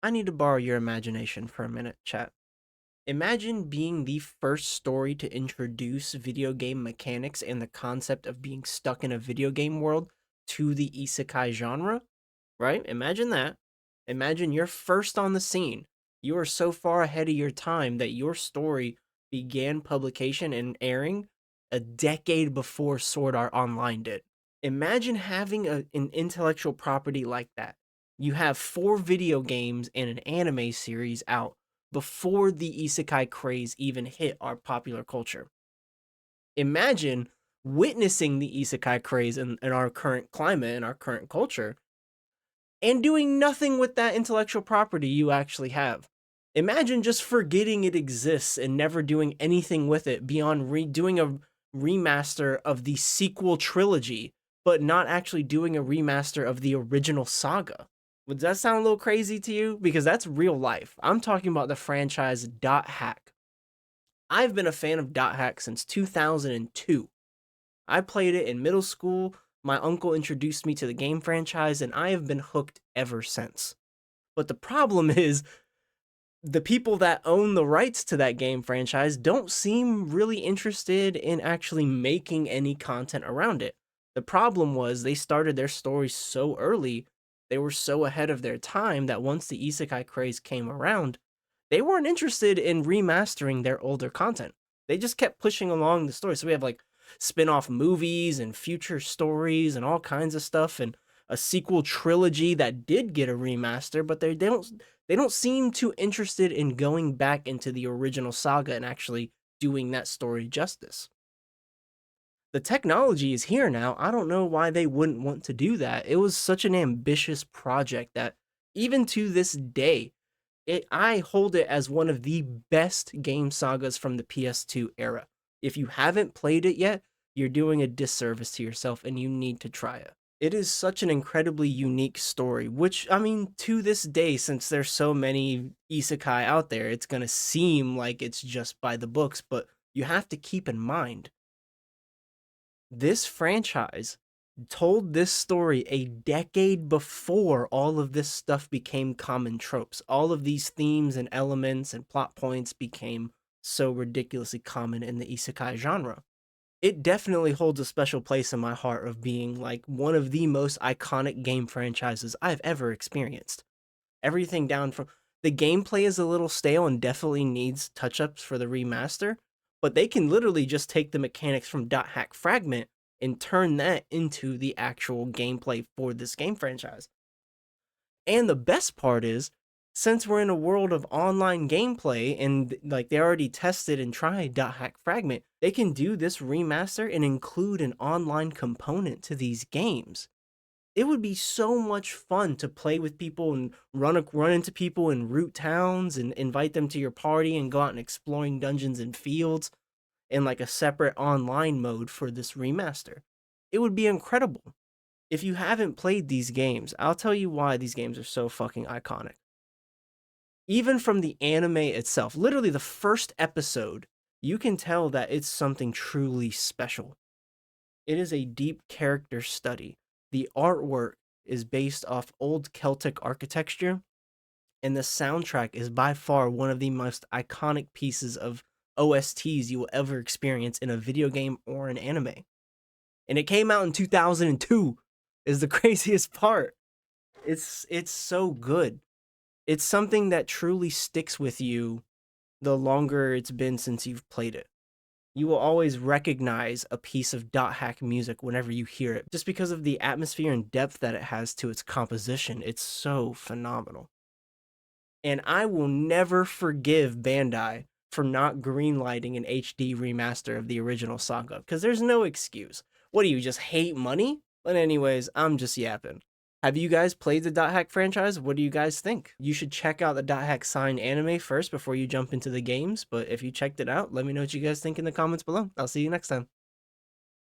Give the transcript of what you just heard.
I need to borrow your imagination for a minute, chat. Imagine being the first story to introduce video game mechanics and the concept of being stuck in a video game world to the isekai genre, right? Imagine that. Imagine you're first on the scene. You are so far ahead of your time that your story began publication and airing a decade before Sword Art Online did. Imagine having an intellectual property like that. You have 4 video games and an anime series out before the isekai craze even hit our popular culture. Imagine witnessing the isekai craze in our current climate, in our current culture, and doing nothing with that intellectual property you actually have. Imagine just forgetting it exists and never doing anything with it beyond doing a remaster of the sequel trilogy, but not actually doing a remaster of the original saga. Would that sound a little crazy to you? Because that's real life. I'm talking about the franchise Dot Hack. I've been a fan of Dot Hack since 2002. I played it in middle school. My uncle introduced me to the game franchise, and I have been hooked ever since. But the problem is, the people that own the rights to that game franchise don't seem really interested in actually making any content around it. The problem was they started their story so early, they were so ahead of their time that once the isekai craze came around, they weren't interested in remastering their older content. They just kept pushing along the story. So we have like spin-off movies and future stories and all kinds of stuff, and a sequel trilogy that did get a remaster, but they don't seem too interested in going back into the original saga and actually doing that story justice. The technology is here now. I don't know why they wouldn't want to do that. It was such an ambitious project that even to this day, I hold it as one of the best game sagas from the PS2 era. If you haven't played it yet, you're doing a disservice to yourself and you need to try it. It is such an incredibly unique story, which, I mean, to this day, since there's so many isekai out there, it's going to seem like it's just by the books, but you have to keep in mind this franchise told this story a decade before all of this stuff became common tropes. All of these themes and elements and plot points became so ridiculously common in the isekai genre. It definitely holds a special place in my heart of being like one of the most iconic game franchises I've ever experienced. Everything down from the gameplay is a little stale and definitely needs touch-ups for the remaster, but they can literally just take the mechanics from Dot Hack Fragment and turn that into the actual gameplay for this game franchise. And the best part is, since we're in a world of online gameplay and like they already tested and tried Dot Hack Fragment, they can do this remaster and include an online component to these games. It would be so much fun to play with people and run into people in root towns and invite them to your party and go out and exploring dungeons and fields in like a separate online mode for this remaster. It would be incredible. If you haven't played these games, I'll tell you why these games are so fucking iconic. Even from the anime itself, literally the first episode, you can tell that it's something truly special. It is a deep character study. The artwork is based off old Celtic architecture, and the soundtrack is by far one of the most iconic pieces of OSTs you will ever experience in a video game or an anime. And it came out in 2002 is the craziest part. It's so good. It's something that truly sticks with you the longer it's been since you've played it. You will always recognize a piece of Dot Hack music whenever you hear it, just because of the atmosphere and depth that it has to its composition. It's so phenomenal. And I will never forgive Bandai for not greenlighting an HD remaster of the original saga, because there's no excuse. What do you just hate money? But anyways, I'm just yapping. Have you guys played the Dot Hack franchise? What do you guys think? You should check out the Dot Hack signed anime first before you jump into the games, but if you checked it out, let me know what you guys think in the comments below. I'll see you next time.